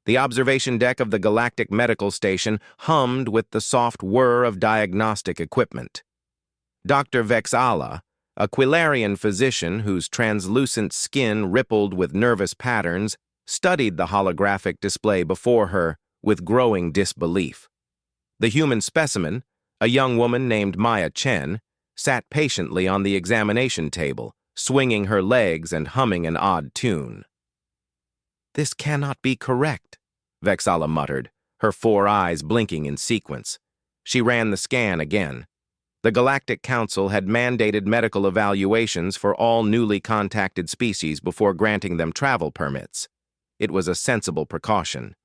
The observation deck of the Galactic Medical Station hummed with the soft whir of diagnostic equipment. Dr. Vexala, a Quilarian physician whose translucent skin rippled with nervous patterns, studied the holographic display before her with growing disbelief. The human specimen, a young woman named Maya Chen, sat patiently on the examination table, swinging her legs and humming an odd tune. "This cannot be correct," Vexala muttered, her 4 eyes blinking in sequence. She ran the scan again. The Galactic Council had mandated medical evaluations for all newly contacted species before granting them travel permits. It was a sensible precaution.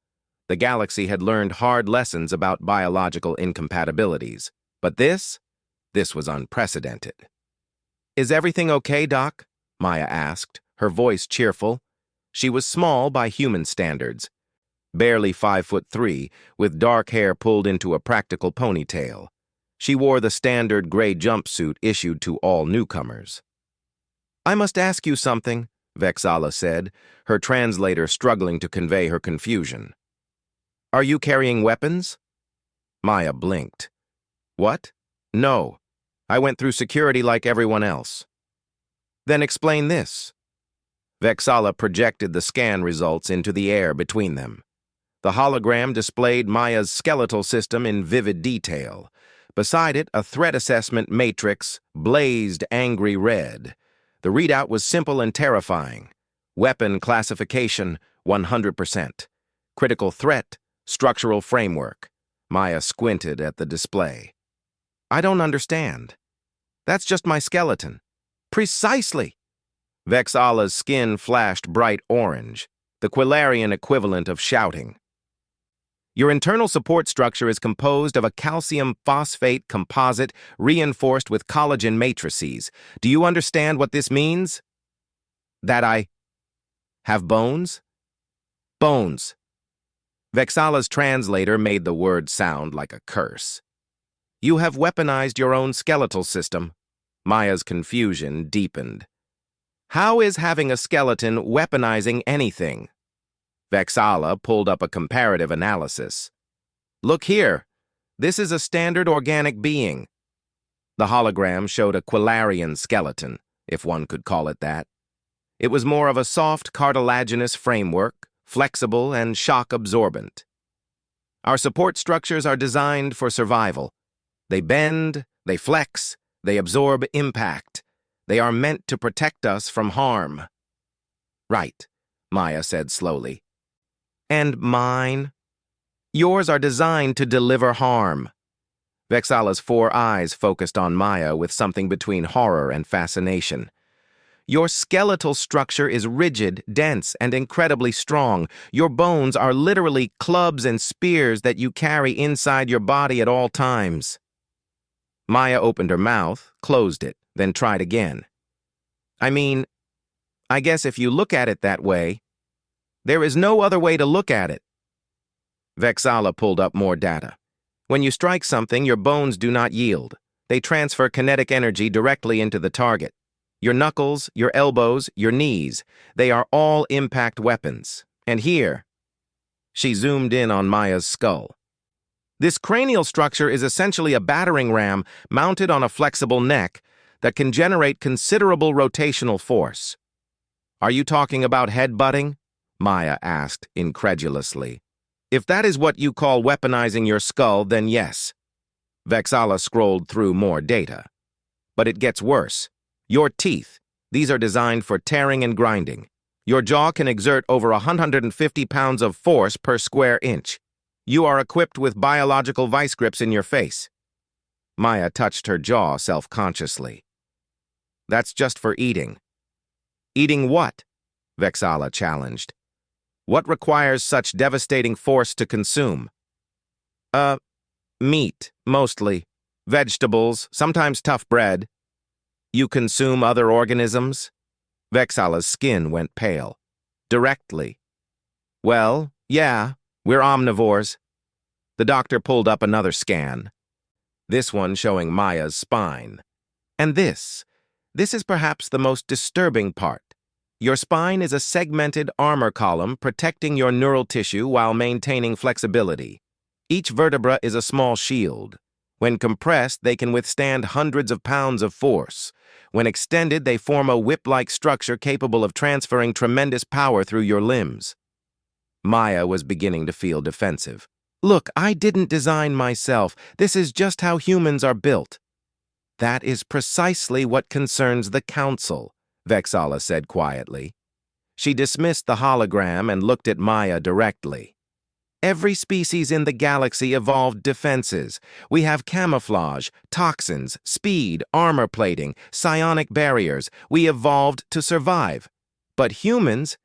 The galaxy had learned hard lessons about biological incompatibilities. But this was unprecedented. "Is everything okay, Doc?" Maya asked, her voice cheerful. She was small by human standards, barely 5'3", with dark hair pulled into a practical ponytail. She wore the standard gray jumpsuit issued to all newcomers. "I must ask you something," Vexala said, her translator struggling to convey her confusion. "Are you carrying weapons?" Maya blinked. "What? No. I went through security like everyone else." "Then explain this." Vexala projected the scan results into the air between them. The hologram displayed Maya's skeletal system in vivid detail. Beside it, a threat assessment matrix blazed angry red. The readout was simple and terrifying. Weapon classification, 100%. Critical threat, structural framework. Maya squinted at the display. "I don't understand. That's just my skeleton." "Precisely!" Vexala's skin flashed bright orange, the Quilarian equivalent of shouting. "Your internal support structure is composed of a calcium phosphate composite reinforced with collagen matrices. Do you understand what this means?" "That I have bones?" "Bones." Vexala's translator made the word sound like a curse. "You have weaponized your own skeletal system." Maya's confusion deepened. "How is having a skeleton weaponizing anything?" Vexala pulled up a comparative analysis. "Look here. This is a standard organic being." The hologram showed a Quilarian skeleton, if one could call it that. It was more of a soft cartilaginous framework, flexible and shock-absorbent. "Our support structures are designed for survival. They bend, they flex, they absorb impact. They are meant to protect us from harm." "Right," Maya said slowly. "And mine?" "Yours are designed to deliver harm." Vexala's 4 eyes focused on Maya with something between horror and fascination. "Your skeletal structure is rigid, dense, and incredibly strong. Your bones are literally clubs and spears that you carry inside your body at all times." Maya opened her mouth, closed it, then tried again. "I mean, I guess if you look at it that way, there is no other way to look at it." Vexala pulled up more data. "When you strike something, your bones do not yield. They transfer kinetic energy directly into the target. Your knuckles, your elbows, your knees, they are all impact weapons. And here," she zoomed in on Maya's skull. "This cranial structure is essentially a battering ram mounted on a flexible neck that can generate considerable rotational force." "Are you talking about headbutting?" Maya asked incredulously. "If that is what you call weaponizing your skull, then yes." Vexala scrolled through more data. "But it gets worse. Your teeth, these are designed for tearing and grinding. Your jaw can exert over 150 pounds of force per square inch. You are equipped with biological vice grips in your face." Maya touched her jaw self-consciously. "That's just for eating." "Eating what?" Vexala challenged. "What requires such devastating force to consume?" Meat, mostly. Vegetables, sometimes tough bread." "You consume other organisms?" Vexala's skin went pale. "Directly." "Well, yeah, we're omnivores." The doctor pulled up another scan, this one showing Maya's spine. "And this is perhaps the most disturbing part. Your spine is a segmented armor column protecting your neural tissue while maintaining flexibility. Each vertebra is a small shield. When compressed, they can withstand hundreds of pounds of force. When extended, they form a whip-like structure capable of transferring tremendous power through your limbs. Maya was beginning to feel defensive. Look, I didn't design myself. This is just how humans are built. That is precisely what concerns the Council, Vexala said quietly. She dismissed the hologram and looked at Maya directly. Every species in the galaxy evolved defenses. We have camouflage, toxins, speed, armor plating, psionic barriers. We evolved to survive. But humans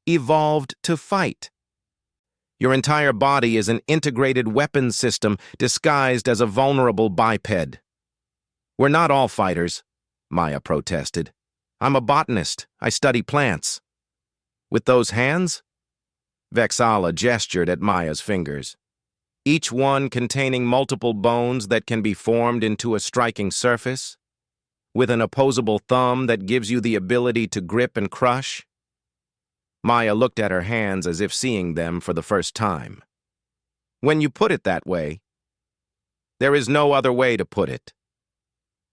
evolved to fight. Your entire body is an integrated weapons system disguised as a vulnerable biped. We're not all fighters, Maya protested. I'm a botanist. I study plants. With those hands? Vexala gestured at Maya's fingers, each one containing multiple bones that can be formed into a striking surface, with an opposable thumb that gives you the ability to grip and crush. Maya looked at her hands as if seeing them for the first time. When you put it that way, there is no other way to put it.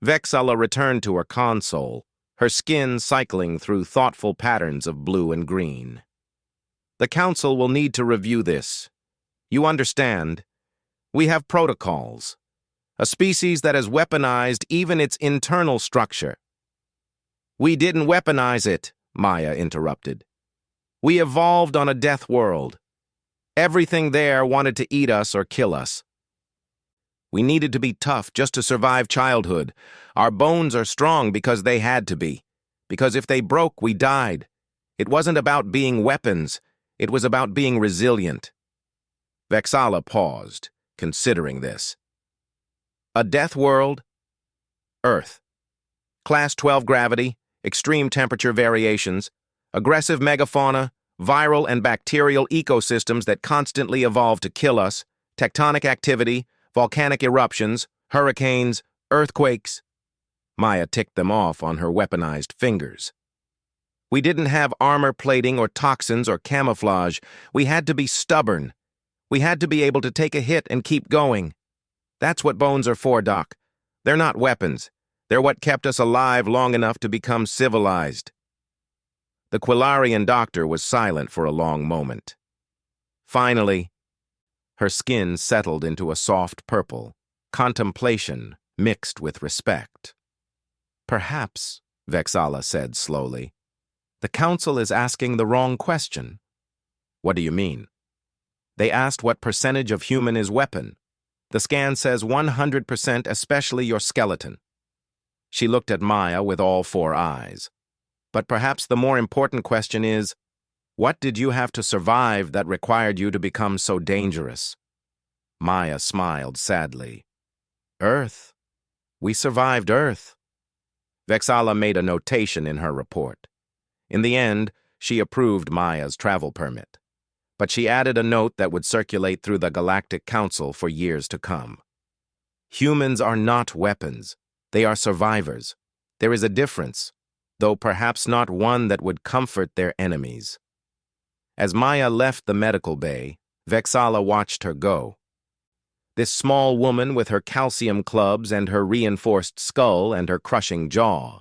Vexala returned to her console, her skin cycling through thoughtful patterns of blue and green. The Council will need to review this. You understand, we have protocols. A species that has weaponized even its internal structure. We didn't weaponize it, Maya interrupted. We evolved on a death world. Everything there wanted to eat us or kill us. We needed to be tough just to survive childhood. Our bones are strong because they had to be. Because if they broke, we died. It wasn't about being weapons. It was about being resilient. Vexala paused, considering this. A death world? Earth. Class 12 gravity, extreme temperature variations, aggressive megafauna, viral and bacterial ecosystems that constantly evolve to kill us, tectonic activity, volcanic eruptions, hurricanes, earthquakes. Maya ticked them off on her weaponized fingers. We didn't have armor plating or toxins or camouflage. We had to be stubborn. We had to be able to take a hit and keep going. That's what bones are for, Doc. They're not weapons. They're what kept us alive long enough to become civilized. The Quillarian doctor was silent for a long moment. Finally, her skin settled into a soft purple, contemplation mixed with respect. Perhaps, Vexala said slowly, the Council is asking the wrong question. What do you mean? They asked what percentage of human is weapon. The scan says 100%, especially your skeleton. She looked at Maya with all four eyes. But perhaps the more important question is, what did you have to survive that required you to become so dangerous? Maya smiled sadly. Earth. We survived Earth. Vexala made a notation in her report. In the end, she approved Maya's travel permit. But she added a note that would circulate through the Galactic Council for years to come. Humans are not weapons. They are survivors. There is a difference, though perhaps not one that would comfort their enemies. As Maya left the medical bay, Vexala watched her go. This small woman with her calcium clubs and her reinforced skull and her crushing jaw.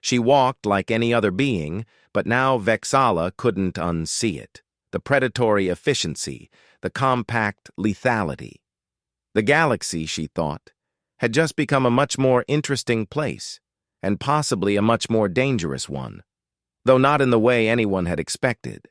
She walked like any other being, but now Vexala couldn't unsee it. The predatory efficiency, the compact lethality. The galaxy, she thought, had just become a much more interesting place, and possibly a much more dangerous one, though not in the way anyone had expected.